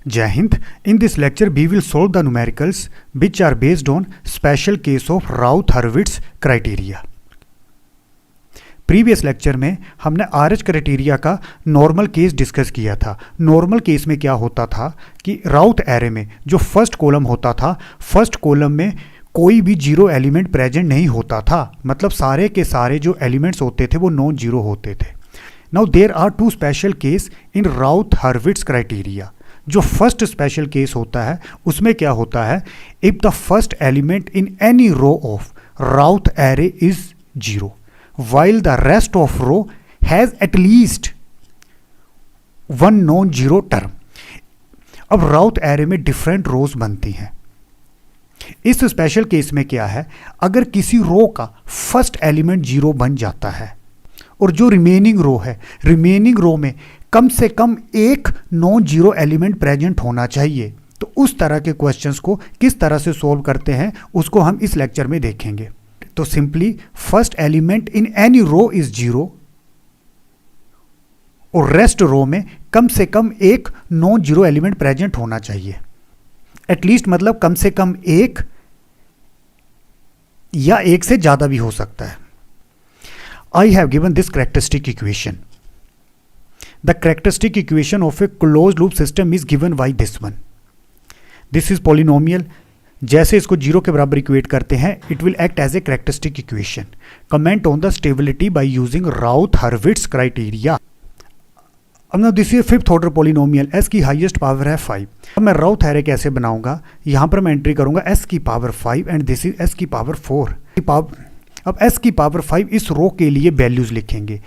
Jai Hind. In this lecture, we will solve the numericals which are based on special case of Routh-Hurwitz criteria. Previous lecture में हमने RH criteria का normal case discuss किया था। Normal case में क्या होता था कि राउथ एरे में जो फर्स्ट कॉलम होता था, फर्स्ट कॉलम में कोई भी जीरो एलिमेंट प्रेजेंट नहीं होता था, मतलब सारे के सारे जो एलिमेंट्स होते थे वो नॉन जीरो होते थे। Now there are two special case in Routh Hurwitz criteria. जो फर्स्ट स्पेशल केस होता है उसमें क्या होता है, if the first element in any row of Routh array is zero while the rest of row has at least one non-zero term। अब राउथ array में different रोज बनती हैं। इस स्पेशल केस में क्या है, अगर किसी रो का फर्स्ट एलिमेंट जीरो बन जाता है और जो रिमेनिंग रो है, रिमेनिंग रो में कम से कम एक नॉन जीरो एलिमेंट प्रेजेंट होना चाहिए, तो उस तरह के क्वेश्चंस को किस तरह से सोल्व करते हैं उसको हम इस लेक्चर में देखेंगे। तो simply first element in any row is zero और रेस्ट रो में कम से कम एक नॉन जीरो एलिमेंट प्रेजेंट होना चाहिए। एटलीस्ट मतलब कम से कम एक या एक से ज्यादा भी हो सकता है। I have given this characteristic equation. The characteristic equation of a closed loop system is given by this one. This is polynomial. जैसे इसको जीरो के बराबर इक्वेट करते हैं, it will act as a characteristic equation. Comment on the stability by using Routh Hurwitz criteria. अब ना this is fifth order polynomial, S की हाईएस्ट पावर है 5। अब मैं राउथ एरे कैसे बनाऊंगा, यहां पर मैं एंट्री करूंगा एस की power 5 and this is S की पावर 4। अब एस की पावर 5 इस रो के लिए वैल्यूज लिखेंगे।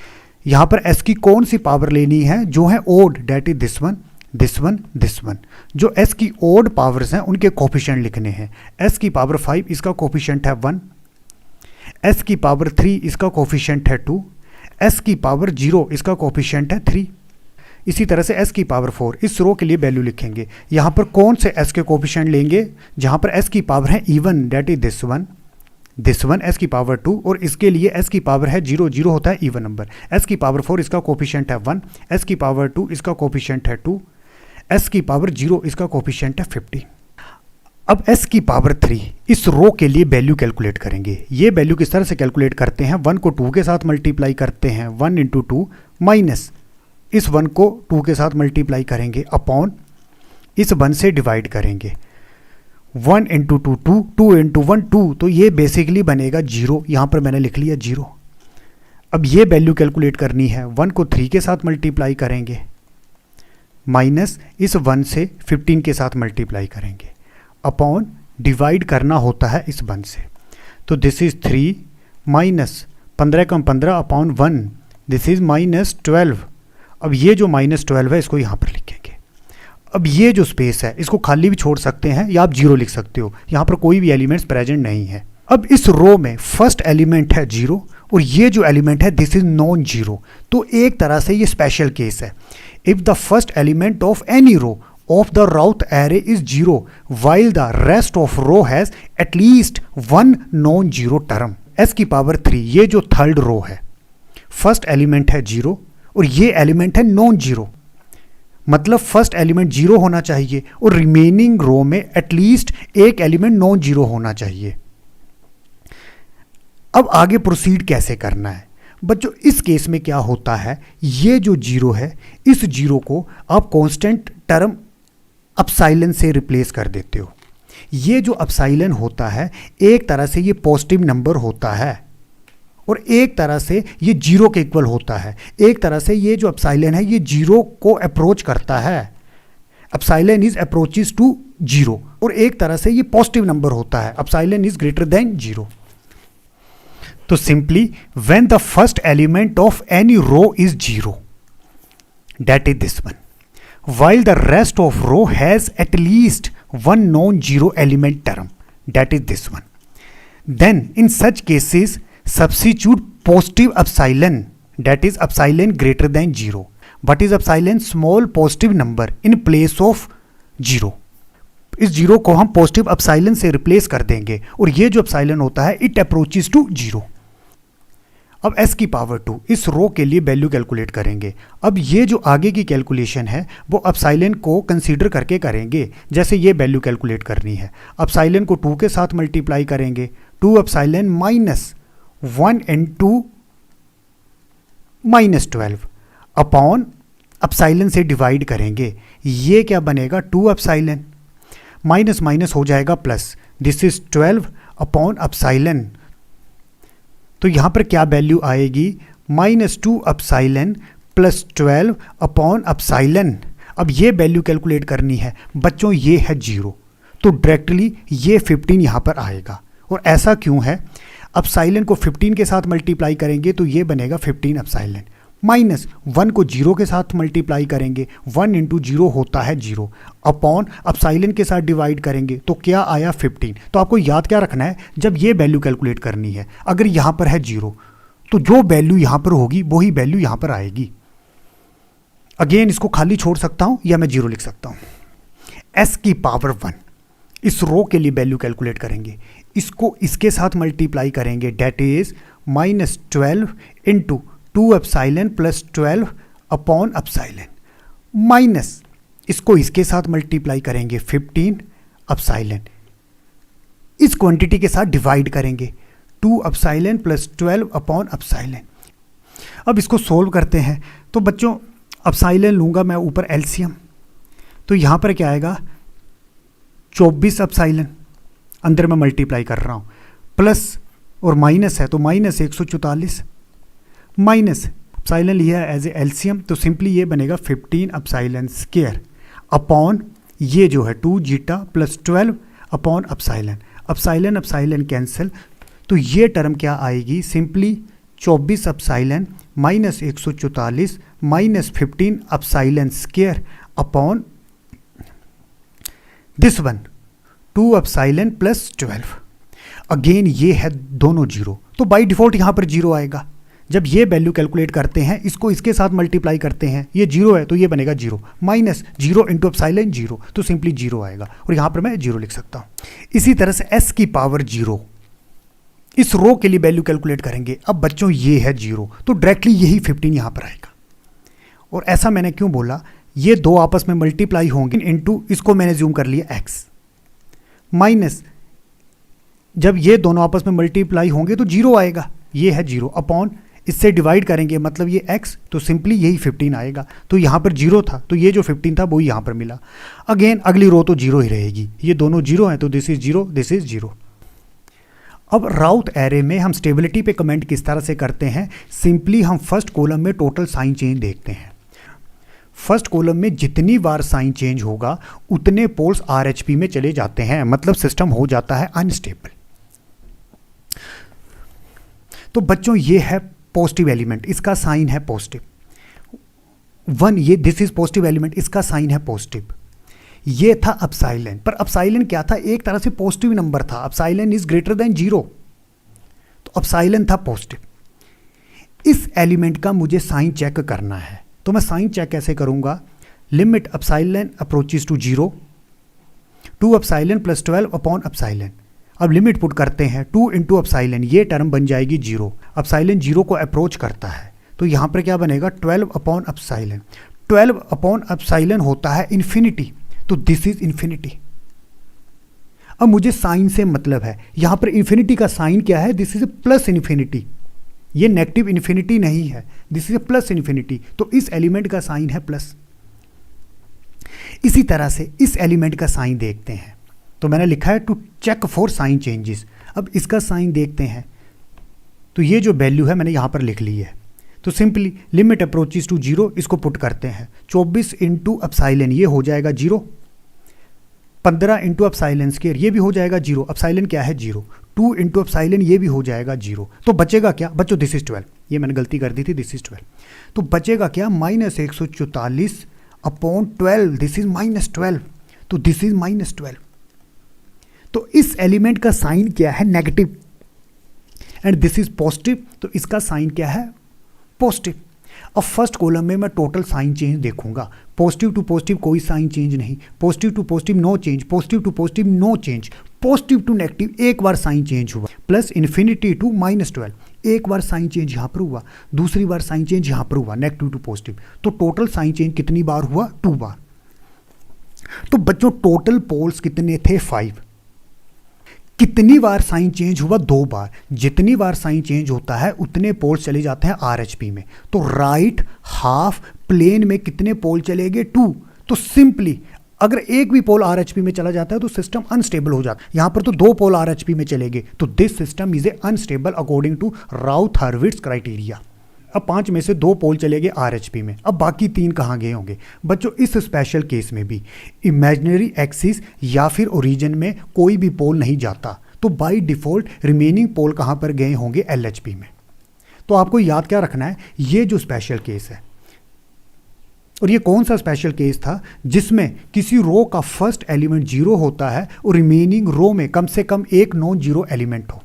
यहां पर एस की कौन सी पावर लेनी है, जो है odd, that is this one, this one, this one. जो एस की ओड पावर्स हैं उनके कोफिशिएंट लिखने हैं। एस की पावर 5 इसका कोफिशिएंट है 1, एस की पावर 3 इसका कोफिशिएंट है 2, एस की पावर 0 इसका कोफिशिएंट है 3। इसी तरह से एस की पावर 4 इस रो के लिए वैल्यू लिखेंगे। यहाँ पर कौन से एस के कोफिशिएंट लेंगे, जहाँ पर एस की पावर है even, that is this one s की पावर 2, और इसके लिए एस की पावर है 0, 0 होता है इवन नंबर। एस की पावर 4 इसका कोफिशिएंट है 1, एस की पावर 2 इसका कोफिशिएंट है 2, एस की पावर 0 इसका कोफिशिएंट है 50। अब एस की पावर 3 इस रो के लिए वैल्यू कैलकुलेट करेंगे। ये वैल्यू किस तरह से कैलकुलेट करते हैं, 1 को 2 के साथ मल्टीप्लाई करते हैं, 1 इंटू 2 माइनस इस 1 को 2 के साथ मल्टीप्लाई करेंगे अपॉन इस 1 से डिवाइड करेंगे। 1 इंटू 2 2, 2 इंटू 1 2, तो ये बेसिकली बनेगा 0। यहाँ पर मैंने लिख लिया 0। अब ये वैल्यू कैलकुलेट करनी है, 1 को 3 के साथ मल्टीप्लाई करेंगे माइनस इस 1 से 15 के साथ मल्टीप्लाई करेंगे अपॉन डिवाइड करना होता है इस 1 से। तो this is 3 minus 15 come 15 upon 1, this is minus 12। अब ये जो माइनस 12 है इसको यहाँ पर लिखेंगे। अब ये जो स्पेस है इसको खाली भी छोड़ सकते हैं या आप 0 लिख सकते हो, यहाँ पर कोई भी एलिमेंट्स प्रेजेंट नहीं है। अब इस रो में फर्स्ट एलिमेंट है 0 और ये जो एलिमेंट है दिस इज नॉन जीरो। तो एक तरह से ये स्पेशल केस है। If the first element of any row of the Routh array is 0 while the rest of row has at least one non-zero term। S की power 3 ये जो third row है, फर्स्ट एलिमेंट है 0 और ये element है non zero, मतलब first element 0 होना चाहिए और रिमेनिंग रो में एटलीस्ट एक एलिमेंट नॉन जीरो होना चाहिए। अब आगे प्रोसीड कैसे करना है बच्चों, इस केस में क्या होता है, ये जो 0 है इस 0 को आप कांस्टेंट टर्म अपसाइलन से रिप्लेस कर देते हो। ये जो अपसाइलन होता है एक तरह से ये पॉजिटिव नंबर होता है और एक तरह से ये 0 के इक्वल होता है। एक तरह से ये जो अपसाइलन है ये 0 को अप्रोच करता है। अपसाइलन इज अप्रोचेस टू 0 और एक तरह से ये पॉजिटिव नंबर होता है। Epsilon is greater than 0। तो simply when the first element of any row is 0, that is this one, while the rest of row has at least one non-zero element term, that is this one, then in such cases substitute positive epsilon, that is epsilon greater than 0. What is epsilon? Small positive number in place of 0. इस 0 को हम positive epsilon से replace कर देंगे और ये जो epsilon होता है इट अप्रोचेस टू 0। अब s की पावर 2 इस रो के लिए वैल्यू कैलकुलेट करेंगे। अब ये जो आगे की कैलकुलेशन है वो एप्सिलॉन को कंसीडर करके करेंगे। जैसे ये वैल्यू कैलकुलेट करनी है, एप्सिलॉन को 2 के साथ मल्टीप्लाई करेंगे, 2 epsilon minus 1 into -12 upon epsilon से डिवाइड करेंगे। ये क्या बनेगा, 2 एप्सिलॉन माइनस माइनस हो जाएगा plus, this is 12 upon epsilon. तो यहाँ पर क्या वैल्यू आएगी, -2 एप्सिलॉन प्लस 12 अपॉन एप्सिलॉन। अब ये वैल्यू कैलकुलेट करनी है बच्चों, ये है 0, तो डायरेक्टली ये 15 यहाँ पर आएगा। और ऐसा क्यों है, एप्सिलॉन को 15 के साथ मल्टीप्लाई करेंगे तो ये बनेगा 15 एप्सिलॉन, माइनस 1 को 0 के साथ मल्टीप्लाई करेंगे, 1 इंटू 0 होता है 0, अपॉन एप्सिलॉन के साथ डिवाइड करेंगे तो क्या आया 15। तो आपको याद क्या रखना है, जब ये वैल्यू कैलकुलेट करनी है, अगर यहाँ पर है 0 तो जो वैल्यू यहाँ पर होगी वही वैल्यू यहाँ पर आएगी। अगेन इसको खाली छोड़ सकता हूँ या मैं 0 लिख सकता हूँ। s की पावर 1 इस रो के लिए वैल्यू कैलकुलेट करेंगे, इसको इसके साथ मल्टीप्लाई करेंगे, that is -12 into 2 epsilon plus 12 upon epsilon, minus इसको इसके साथ मल्टीप्लाई करेंगे 15 एप्सिलॉन, इस क्वांटिटी के साथ डिवाइड करेंगे 2 एप्सिलॉन प्लस 12 अपॉन एप्सिलॉन। अब इसको सोल्व करते हैं तो बच्चों एप्सिलॉन लूँगा मैं ऊपर एलसीएम, तो यहाँ पर क्या आएगा 24 एप्सिलॉन, अंदर मैं मल्टीप्लाई कर रहा हूँ, प्लस और माइनस है तो माइनस 144, माइनस एप्सिलॉन लिया है एज ए एलसीएम तो सिंपली ये बनेगा 15 एप्सिलॉन स्क्वायर अपॉन ये जो है 2 zeta plus 12 upon epsilon. Epsilon epsilon cancel, तो ये टर्म क्या आएगी, simply 24 epsilon minus 144 minus 15 epsilon square upon this one 2 epsilon plus 12। Again ये है दोनों 0, तो बाय डिफॉल्ट यहाँ पर 0 आएगा। जब ये वैल्यू कैलकुलेट करते हैं, इसको इसके साथ मल्टीप्लाई करते हैं, ये 0 है तो ये बनेगा 0, माइनस 0 इंटू एप्सिलॉन 0, तो सिंपली 0 आएगा और यहाँ पर मैं 0 लिख सकता हूँ। इसी तरह से s की पावर 0 इस रो के लिए वैल्यू कैलकुलेट करेंगे। अब बच्चों ये है 0, तो डायरेक्टली यही 15 यहाँ पर आएगा। और ऐसा मैंने क्यों बोला, ये दो आपस में मल्टीप्लाई होंगे इंटू इसको मैंने जूम कर लिया x, माइनस जब ये दोनों आपस में मल्टीप्लाई होंगे तो 0 आएगा, ये है 0 अपॉन इससे डिवाइड करेंगे मतलब ये x, तो सिंपली यही 15 आएगा। तो यहाँ पर 0 था तो ये जो 15 था वो यहाँ पर मिला। अगेन अगली रो तो 0 ही रहेगी, ये दोनों 0 हैं तो दिस इज 0, दिस इज 0। अब राउथ एरे में हम स्टेबिलिटी पे कमेंट किस तरह से करते हैं, सिंपली हम फर्स्ट कॉलम में टोटल साइन चेंज देखते हैं। फर्स्ट कॉलम में जितनी बार साइन चेंज होगा उतने पोल्स RHP में चले जाते हैं, मतलब सिस्टम हो जाता है अनस्टेबल। तो बच्चों ये है पॉजिटिव एलिमेंट, इसका साइन है पॉजिटिव 1, ये दिस इज पॉजिटिव एलिमेंट, इसका साइन है पॉजिटिव। ये था एप्सिलॉन, पर एप्सिलॉन क्या था, एक तरह से पॉजिटिव नंबर था, एप्सिलॉन इज ग्रेटर देन 0, तो एप्सिलॉन था पॉजिटिव। इस एलिमेंट का मुझे साइन चेक करना है, तो मैं साइन चेक कैसे करूंगा, limit epsilon approaches to 0, 2 epsilon plus 12 upon epsilon. अब लिमिट पुट करते हैं 2 इंटू एप्सिलॉन, ये टर्म बन जाएगी 0, एप्सिलॉन 0 को अप्रोच करता है तो यहाँ पर क्या बनेगा 12 अपॉन एप्सिलॉन। 12 अपॉन एप्सिलॉन होता है इन्फिनिटी, तो दिस इज इन्फिनिटी। अब मुझे साइन से मतलब है, यहाँ पर इन्फिनिटी का साइन क्या है, this is a plus infinity, ये नेगेटिव इन्फिनिटी नहीं है, this is a plus infinity, तो इस एलिमेंट का साइन है प्लस। इसी तरह से इस एलिमेंट का साइन देखते हैं, तो मैंने लिखा है to check for sign changes. अब इसका साइन देखते हैं, तो ये जो वैल्यू है मैंने यहाँ पर लिख ली है, तो सिंपली लिमिट अप्रोचेस टू 0, इसको पुट करते हैं 24 इंटू एप्सिलॉन, ये हो जाएगा 0, 15 इंटू एप्सिलॉन स्क्वायर, ये भी हो जाएगा 0, एप्सिलॉन क्या है 0, 2 इंटू एप्सिलॉन, ये भी हो जाएगा 0, तो बचेगा क्या बच्चों, दिस इज 12, ये मैंने गलती कर दी थी, दिस इज 12, तो बचेगा क्या -144 अपॉन 12, दिस इज -12, तो दिस इज -12। तो इस एलिमेंट का साइन क्या है, negative, and this is positive, तो इसका साइन क्या है, पॉजिटिव। अब फर्स्ट कॉलम में मैं टोटल साइन चेंज देखूंगा, पॉजिटिव टू पॉजिटिव कोई साइन चेंज नहीं, positive to positive no change, positive to positive no change, positive to negative एक बार साइन चेंज हुआ, प्लस इन्फिनिटी टू -12, एक बार साइन चेंज यहाँ पर हुआ, दूसरी बार साइन चेंज यहाँ पर हुआ, नेगेटिव टू पॉजिटिव, तो टोटल साइन चेंज कितनी बार हुआ? 2 बार। तो बच्चों टोटल पोल्स कितने थे? 5। कितनी बार साइन चेंज हुआ? 2 बार। जितनी बार साइन चेंज होता है उतने पोल्स चले जाते हैं RHP में। तो राइट हाफ प्लेन में कितने पोल चलेंगे? 2। तो सिंपली अगर एक भी पोल RHP में चला जाता है तो सिस्टम अनस्टेबल हो जाता है। यहां पर तो 2 पोल RHP में चलेंगे, तो this system is a unstable according to Routh Hurwitz criteria. अब 5 में से 2 पोल चले गए RHP में, अब बाकी 3 कहाँ गए होंगे? बच्चों इस स्पेशल केस में भी इमेजिनरी एक्सिस या फिर ओरिजिन में कोई भी पोल नहीं जाता, तो बाय डिफॉल्ट रिमेनिंग पोल कहाँ पर गए होंगे? LHP में। तो आपको याद क्या रखना है? ये जो स्पेशल केस है, और ये कौन सा स्पेशल केस था जिसमें किसी रो का फर्स्ट एलिमेंट 0 होता है और रिमेनिंग रो में कम से कम एक नॉन जीरो एलिमेंट हो।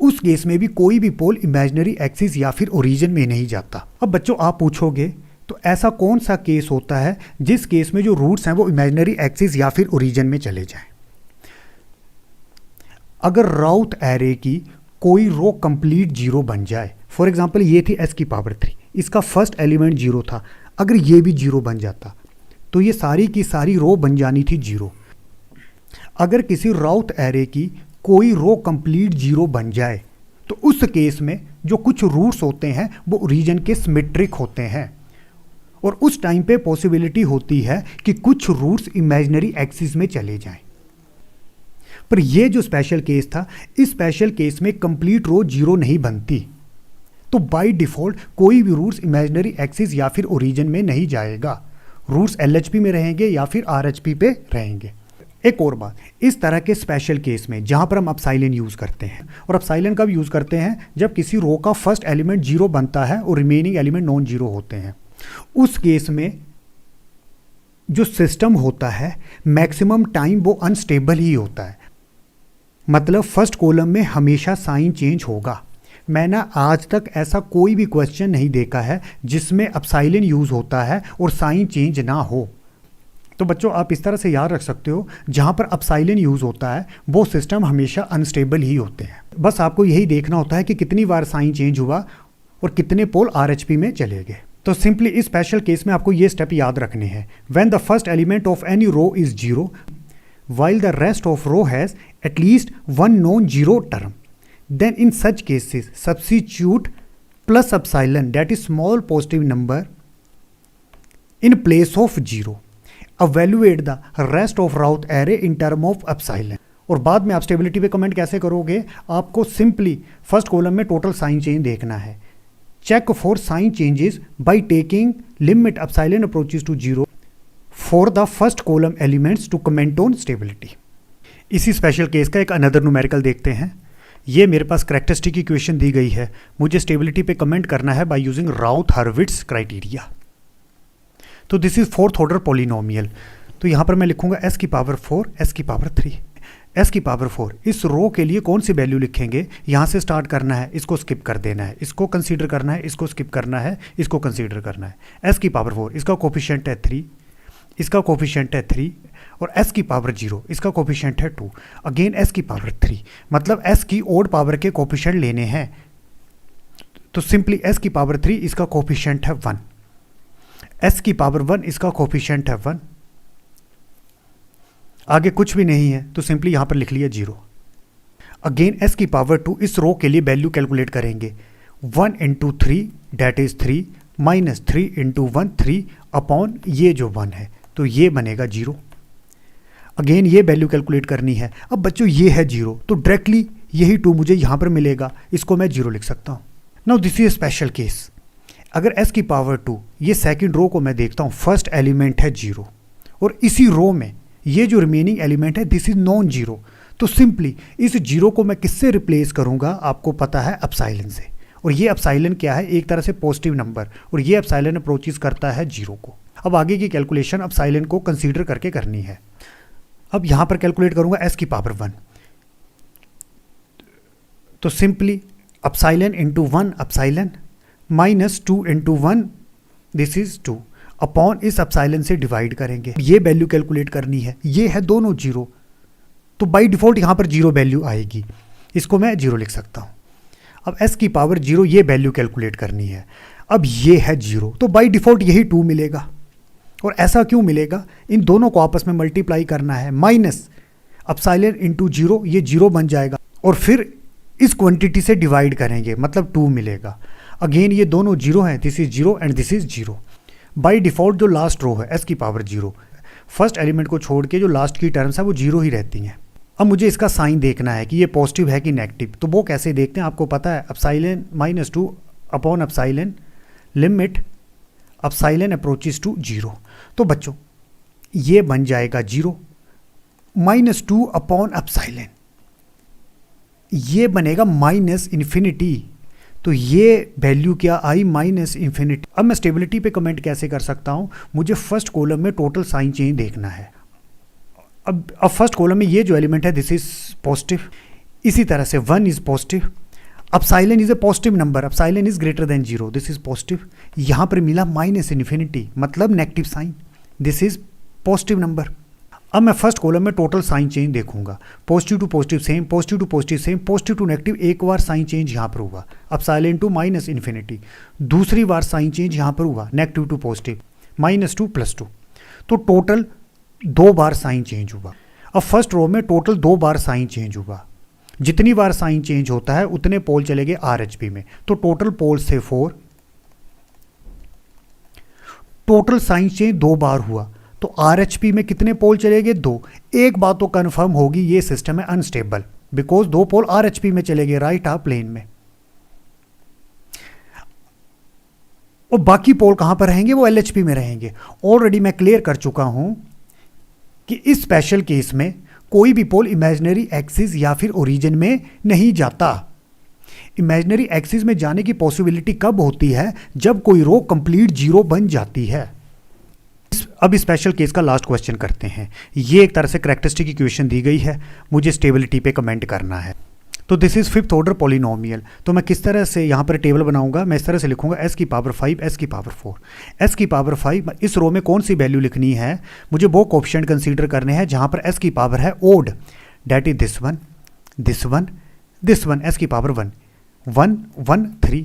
उस केस में भी कोई भी पोल इमेजिनरी एक्सिस या फिर ओरिजिन में नहीं जाता। अब बच्चों आप पूछोगे तो ऐसा कौन सा केस होता है जिस केस में जो रूट्स हैं वो इमेजिनरी एक्सिस या फिर ओरिजिन में चले जाएं? अगर राउथ एरे की कोई रो कंप्लीट 0 बन जाए, फॉर एग्जांपल ये थी s की पावर 3, इसका फर्स्ट एलिमेंट 0 था, अगर ये भी 0 बन जाता तो ये सारी की सारी रो बन जानी थी 0। अगर किसी राउथ एरे की कोई रो कंप्लीट 0 बन जाए तो उस केस में जो कुछ रूट्स होते हैं वो ओरिजिन के सिमेट्रिक होते हैं, और उस टाइम पे पॉसिबिलिटी होती है कि कुछ रूट्स इमेजिनरी एक्सिस में चले जाएं। पर ये जो स्पेशल केस था, इस स्पेशल केस में कंप्लीट रो 0 नहीं बनती, तो बाय डिफॉल्ट कोई भी रूट्स इमेजिनरी एक्सिस या फिर ओरिजिन में नहीं जाएगा, रूट्स LHP में रहेंगे या फिर RHP पे रहेंगे। एक और बात, इस तरह के स्पेशल केस में जहां पर हम अपसाइलन यूज़ करते हैं, और अपसाइलन कब यूज़ करते हैं? जब किसी रो का फर्स्ट एलिमेंट 0 बनता है और रिमेनिंग एलिमेंट नॉन जीरो होते हैं। उस केस में जो सिस्टम होता है मैक्सिमम टाइम वो अनस्टेबल ही होता है, मतलब फर्स्ट कॉलम में हमेशा साइन चेंज होगा। मैंने आज तक ऐसा कोई भी क्वेश्चन नहीं देखा है जिसमें अपसाइलन यूज़ होता है और साइन चेंज ना हो। तो बच्चों आप इस तरह से याद रख सकते हो, जहाँ पर अपसाइलन यूज़ होता है वो सिस्टम हमेशा अनस्टेबल ही होते हैं। बस आपको यही देखना होता है कि कितनी बार साइन चेंज हुआ और कितने पोल RHP में चले गए। तो सिंपली इस स्पेशल केस में आपको ये स्टेप याद रखने हैं। When the first element of any row is 0 while the rest of row has at least one non-zero term, then in such cases substitute plus epsilon, that is small positive number, in place of 0. Evaluate the rest of route array in term of epsilon. और बाद में आप stability पे comment कैसे करोगे? आपको simply first column में total sign change देखना है। Check for sign changes by taking limit epsilon approaches to 0 for the first column elements to comment on stability. इसी स्पेशल केस का एक अनदर न्यूमेरिकल देखते हैं। ये मेरे पास कैरेक्टरिस्टिक इक्वेशन दी गई है, मुझे स्टेबिलिटी पे कमेंट करना है बाय यूजिंग राउथ-हर्विट्ज क्राइटेरिया। तो this is 4th order polynomial. तो यहाँ पर मैं लिखूंगा s की पावर 4 s की पावर 3। s की पावर 4 इस रो के लिए कौन सी वैल्यू लिखेंगे? यहाँ से स्टार्ट करना है, इसको स्किप कर देना है, इसको कंसीडर करना है, इसको स्किप करना है, इसको कंसीडर करना है। s की पावर 4 इसका कोफिशिएंट है 3, इसका कोफिशिएंट है 3, और s की पावर 0 इसका कोफिशिएंट है 2, अगेन s की पावर 3, मतलब s की ओड पावर के कोफिशिएंट लेने हैं। तो सिंपली s की पावर 3 इसका कोफिशिएंट है 1, s की पावर 1 इसका कोफिशिएंट है 1, आगे कुछ भी नहीं है तो सिंपली यहां पर लिख लिया 0। अगेन s की पावर 2 इस रो के लिए वैल्यू कैलकुलेट करेंगे, 1 into 3 that is 3 minus 3 into 1 3 upon ये जो 1 है तो ये बनेगा 0। अगेन ये वैल्यू कैलकुलेट करनी है। अब बच्चों ये है 0 तो डायरेक्टली यही 2 मुझे यहाँ पर मिलेगा, इसको मैं 0 लिख सकता हूँ। Now this is special case. अगर s की पावर 2 ये सेकंड रो को मैं देखता हूँ, फर्स्ट एलिमेंट है 0 और इसी रो में ये जो रिमेनिंग एलिमेंट है दिस इज नॉन जीरो, तो सिंपली इस 0 को मैं किससे रिप्लेस करूँगा? आपको पता है एप्सिलॉन से, और ये एप्सिलॉन क्या है? एक तरह से पॉजिटिव नंबर, और ये एप्सिलॉन अप्रोचेस करता है 0 को। अब आगे की कैलकुलेशन एप्सिलॉन को कंसीडर करके करनी है। अब यहाँ पर कैलकुलेट करूँगा s की पावर 1, तो simply epsilon into 1 epsilon minus 2 into 1 this is 2 upon इस एप्सिलॉन से डिवाइड करेंगे। ये वैल्यू कैलकुलेट करनी है, ये है दोनों 0, तो बाय डिफॉल्ट यहाँ पर 0 वैल्यू आएगी, इसको मैं 0 लिख सकता हूँ। अब s की पावर 0 ये वैल्यू कैलकुलेट करनी है। अब ये है 0, तो बाय डिफ़ॉल्ट यही 2 मिलेगा। और ऐसा क्यों मिलेगा, इन दोनों को आपस में मल्टीप्लाई करना है, माइनस एप्सिलॉन इंटू 0, ये 0 बन जाएगा और फिर इस क्वांटिटी से डिवाइड करेंगे, मतलब 2 मिलेगा। अगेन ये दोनों 0 हैं, this is 0 and this is 0। By default जो लास्ट रो है s की पावर 0, फर्स्ट एलिमेंट को छोड़ के जो लास्ट की टर्म्स है वो 0 ही रहती हैं। अब मुझे इसका साइन देखना है कि ये पॉजिटिव है कि नेगेटिव, तो वो कैसे देखते हैं आपको पता है, epsilon -2 upon epsilon limit epsilon approaches to 0। तो बच्चों ये बन जाएगा 0, -2 अपॉन एप्सिलॉन, ये बनेगा माइनस इन्फिनिटी। तो ये वैल्यू क्या आई, -इन्फिनिटी। अब मैं स्टेबिलिटी पे कमेंट कैसे कर सकता हूँ, मुझे फर्स्ट कॉलम में टोटल साइन चेंज देखना है। अब फर्स्ट कॉलम में ये जो एलिमेंट है दिस इज पॉजिटिव, इसी तरह से 1 is positive, epsilon is a positive number, epsilon is greater than 0, this is positive. यहाँ पर मिला -इन्फिनिटी मतलब negative sign, this is positive number. अब मैं फर्स्ट कॉलम में टोटल साइन चेंज देखूंगा, positive to positive same, positive to positive same, positive to negative, एक बार साइन चेंज यहाँ पर हुआ एप्सिलॉन टू -इन्फिनिटी, दूसरी बार साइन चेंज यहाँ पर हुआ नेगेटिव टू पॉजिटिव, -2 +2, तो टोटल 2 बार साइन चेंज हुआ। अब फर्स्ट रो में टोटल 2 बार साइन चेंज हुआ, जितनी बार साइन चेंज होता है उतने पोल चले गए RHP में, तो टोटल पोल्स थे 4, टोटल साइन चेंज 2 बार हुआ, तो RHP में कितने पोल चले गए, 2। एक बात तो कंफर्म होगी, ये सिस्टम है अनस्टेबल, बिकॉज 2 पोल RHP में चले गए, राइट हाफ प्लेन में, और बाकी पोल कहां पर रहेंगे, वो LHP में रहेंगे। ऑलरेडी मैं क्लियर कर चुका हूं कि इस स्पेशल केस में कोई भी पोल इमेजिनरी एक्सिस या फिर ओरिजिन में नहीं जाता। इमेजिनरी एक्सिस में जाने की पॉसिबिलिटी कब होती है, जब कोई रो कंप्लीट 0 बन जाती है। अब इस स्पेशल केस का लास्ट क्वेश्चन करते हैं। ये एक तरह से कैरेक्टरिस्टिक इक्वेशन दी गई है, मुझे स्टेबिलिटी पे कमेंट करना है। तो this is 5th order polynomial. तो मैं किस तरह से यहाँ पर टेबल बनाऊंगा, मैं इस तरह से लिखूंगा s की पावर 5, s की पावर 4, s की पावर 5। इस रो में कौन सी वैल्यू लिखनी है, मुझे वो कोएफिशिएंट कंसीडर करने हैं जहाँ पर s की पावर है odd, that is this one, this one, this one, s की पावर 1, 1, 1, 3,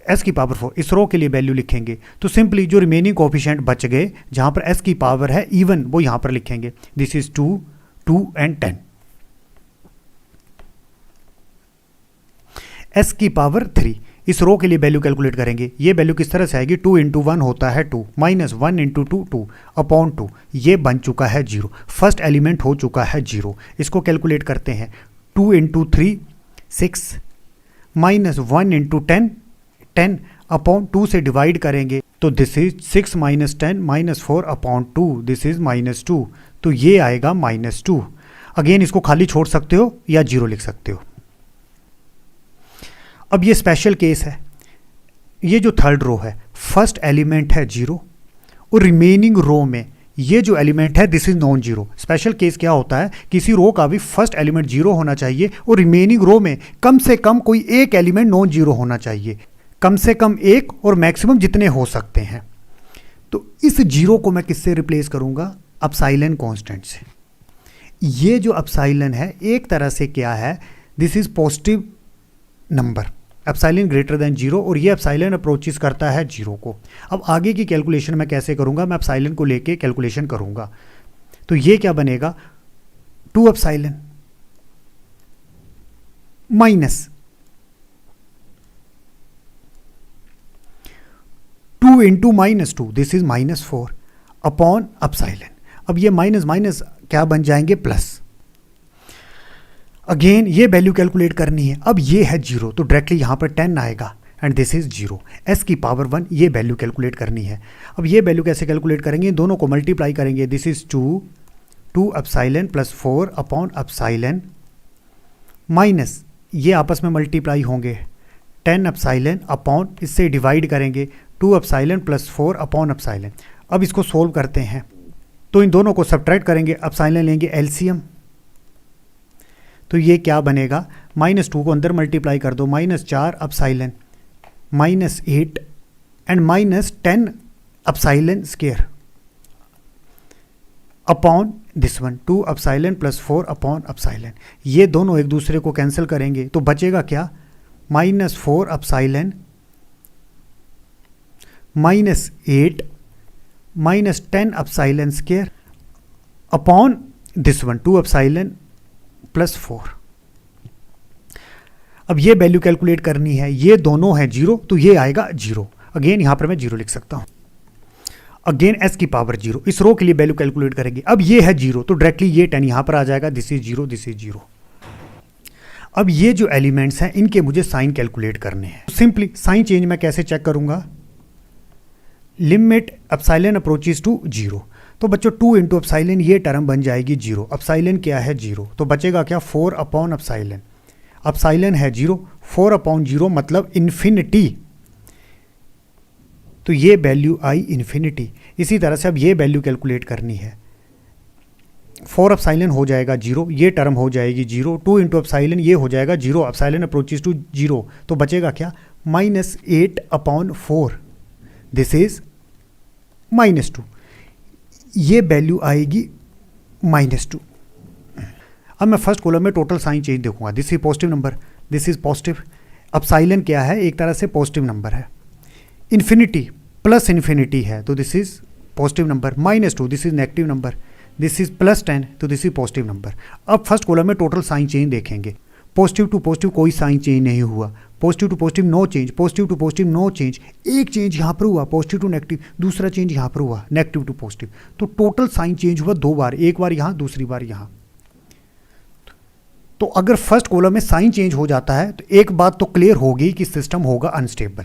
s की पावर 4। इस रो के लिए वैल्यू लिखेंगे तो सिंपली जो रिमेनिंग कोएफिशिएंट बच गए जहाँ पर s की पावर है इवन, वो यहाँ पर लिखेंगे, दिस इज 2, 2 एंड 10। s की पावर 3, इस रो के लिए वैल्यू कैलकुलेट करेंगे। ये वैल्यू किस तरह से आएगी, 2 × 1 होता है 2, -1 × 2, 2 अपॉन 2, ये बन चुका है 0। फर्स्ट एलिमेंट हो चुका है 0, इसको कैलकुलेट करते हैं। 2 × 3 6, -1 × 10 10 अपॉन 2 से डिवाइड करेंगे, तो this is 6 - 10 -4 upon 2, this is -2, तो ये आएगा -2। अगेन इसको खाली छोड़ सकते हो या 0 लिख सकते हो। अब ये स्पेशल केस है, ये जो थर्ड रो है, फर्स्ट एलिमेंट है 0 और रिमेनिंग रो में ये जो एलिमेंट है this is non zero. Special case क्या होता है, किसी रो का भी फर्स्ट एलिमेंट 0 होना चाहिए और रिमेनिंग रो में कम से कम कोई एक एलिमेंट नॉन जीरो होना चाहिए, कम से कम एक और मैक्सिमम जितने हो सकते हैं। तो इस 0 को मैं किससे रिप्लेस करूंगा, एप्सिलॉन कांस्टेंट से। ये जो एप्सिलॉन है एक तरह से क्या है, this is positive number, epsilon greater than 0, और ये एप्सिलॉन अप्रोचेस करता है 0 को। अब आगे की कैलकुलेशन मैं कैसे करूंगा, मैं एप्सिलॉन को लेके कैलकुलेशन करूंगा। तो ये क्या बनेगा, 2 epsilon minus 2 into -2, this is -4 upon epsilon. अब ये माइनस माइनस क्या बन जाएंगे, प्लस। अगेन ये वैल्यू कैलकुलेट करनी है। अब ये है 0 तो डायरेक्टली यहाँ पर 10 आएगा एंड दिस इज 0। s की पावर 1 ये वैल्यू कैलकुलेट करनी है। अब ये वैल्यू कैसे कैलकुलेट करेंगे, दोनों को मल्टीप्लाई करेंगे, this is 2 epsilon plus 4 upon epsilon minus ये आपस में मल्टीप्लाई होंगे 10 एप्सिलॉन अपॉन, इससे डिवाइड करेंगे 2 एप्सिलॉन प्लस 4 अपॉन एप्सिलॉन। अब इसको सोल्व करते हैं तो इन दोनों को सब्ट्रैक्ट करेंगे, एप्सिलॉन लेंगे एलसीएम, तो ये क्या बनेगा, -2 को अंदर मल्टीप्लाई कर दो, -4 epsilon -8 and -10 epsilon square. Upon this one 2 epsilon plus 4 upon epsilon, ये दोनों एक दूसरे को कैंसिल करेंगे तो बचेगा क्या, -4 epsilon -8 -10 epsilon square upon this one 2 epsilon plus 4। अब ये वैल्यू कैलकुलेट करनी है, ये दोनों है 0 तो ये आएगा 0। अगेन यहां पर मैं 0 लिख सकता हूं। अगेन s की पावर 0, इस रो के लिए वैल्यू कैलकुलेट करेंगे। अब ये है 0 तो डायरेक्टली ये 10 यहां पर आ जाएगा, दिस इज 0 दिस इज 0। अब ये जो एलिमेंट्स हैं इनके मुझे साइन कैलकुलेट करने हैं। सिंपली साइन चेंज मैं कैसे चेक करूंगा, लिमिट एप्सिलॉन अप्रोचेस टू 0, तो बच्चों 2 इंटू एप्सिलॉन ये टर्म बन जाएगी 0। एप्सिलॉन क्या है 0, तो बचेगा क्या 4 अपॉन एप्सिलॉन, एप्सिलॉन है 0, 4 अपॉन 0 मतलब इन्फिनिटी, तो ये वैल्यू आई इन्फिनिटी। इसी तरह से अब ये वैल्यू कैलकुलेट करनी है, 4 एप्सिलॉन हो जाएगा 0, ये टर्म हो जाएगी 0, 2 इंटू एप्सिलॉन ये हो जाएगा 0, एप्सिलॉन अप्रोचेस टू 0, तो बचेगा क्या -8 अपॉन 4, दिस इज -2, ये वैल्यू आएगी -2। अब मैं फर्स्ट कॉलम में टोटल साइन चेंज देखूंगा, this is positive number, this is positive, epsilon क्या है एक तरह से पॉजिटिव नंबर है, इन्फिनिटी प्लस इन्फिनिटी है तो this is positive number, -2 this is negative number, this is +10 तो दिस इज पॉजिटिव नंबर। अब फर्स्ट कॉलम में टोटल साइन चेंज देखेंगे, पॉजिटिव टू पॉजिटिव कोई साइन चेंज नहीं हुआ, positive to positive no change, positive to positive no change, एक change यहाँ पर हुआ पॉजिटिव टू नेगेटिव, दूसरा चेंज यहाँ पर हुआ नेगेटिव टू पॉजिटिव, तो टोटल साइन चेंज हुआ 2 बार, एक बार यहाँ दूसरी बार यहाँ। तो अगर फर्स्ट कॉलम में साइन चेंज हो जाता है तो एक बात तो क्लियर होगी कि सिस्टम होगा अनस्टेबल।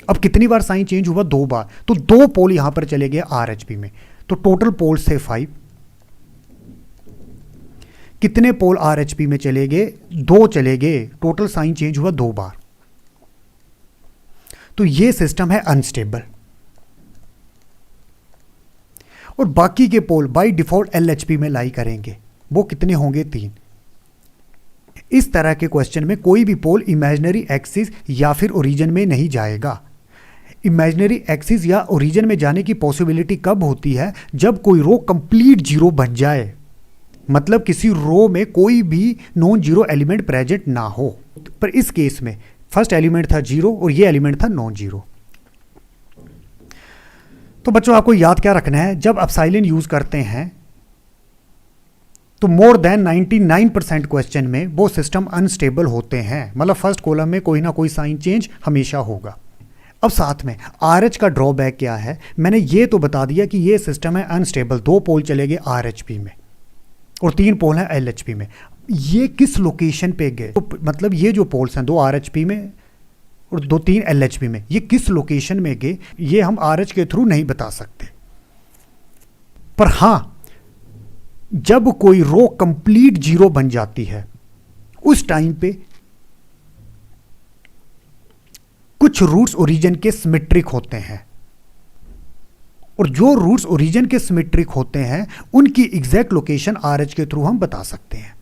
अब कितनी बार साइन चेंज हुआ 2 बार, तो 2 पोल यहां पर चले गए RHP में, तो टोटल पोल्स थे 5, कितने पोल RHP में चले गए 2 चले गए, टोटल साइन चेंज हुआ 2 बार, तो ये सिस्टम है अनस्टेबल। और बाकी के पोल बाय डिफॉल्ट LHP में लाई करेंगे, वो कितने होंगे 3। इस तरह के क्वेश्चन में कोई भी पोल इमेजिनरी एक्सिस या फिर ओरिजिन में नहीं जाएगा। इमेजिनरी एक्सिस या ओरिजिन में जाने की पॉसिबिलिटी कब होती है, जब कोई रो कंप्लीट 0 बन जाए, मतलब किसी रो में कोई भी नॉन जीरो एलिमेंट प्रेजेंट ना हो। पर इस केस में फर्स्ट एलिमेंट था 0 और ये एलिमेंट था नॉन जीरो। तो बच्चों आपको याद क्या रखना है, जब एप्सिलॉन यूज करते हैं तो मोर देन 99% क्वेश्चन में वो सिस्टम अनस्टेबल होते हैं, मतलब फर्स्ट कॉलम में कोई ना कोई साइन चेंज हमेशा होगा। अब साथ में RH का ड्रॉबैक क्या है, मैंने ये तो बता दिया कि ये सिस्टम है अनस्टेबल, 2 पोल चले गए RHP में और 3 पोल हैं LHP में। ये किस लोकेशन पे गए, तो मतलब ये जो पोल्स हैं 2 RHP में और 2-3 LHP में, ये किस लोकेशन में गए ये हम RH के थ्रू नहीं बता सकते। पर हां, जब कोई रो कंप्लीट 0 बन जाती है उस टाइम पे कुछ रूट्स ओरिजिन के सिमेट्रिक होते हैं, और जो रूट्स ओरिजिन के सिमेट्रिक होते हैं उनकी एग्जैक्ट लोकेशन RH के थ्रू हम बता सकते हैं।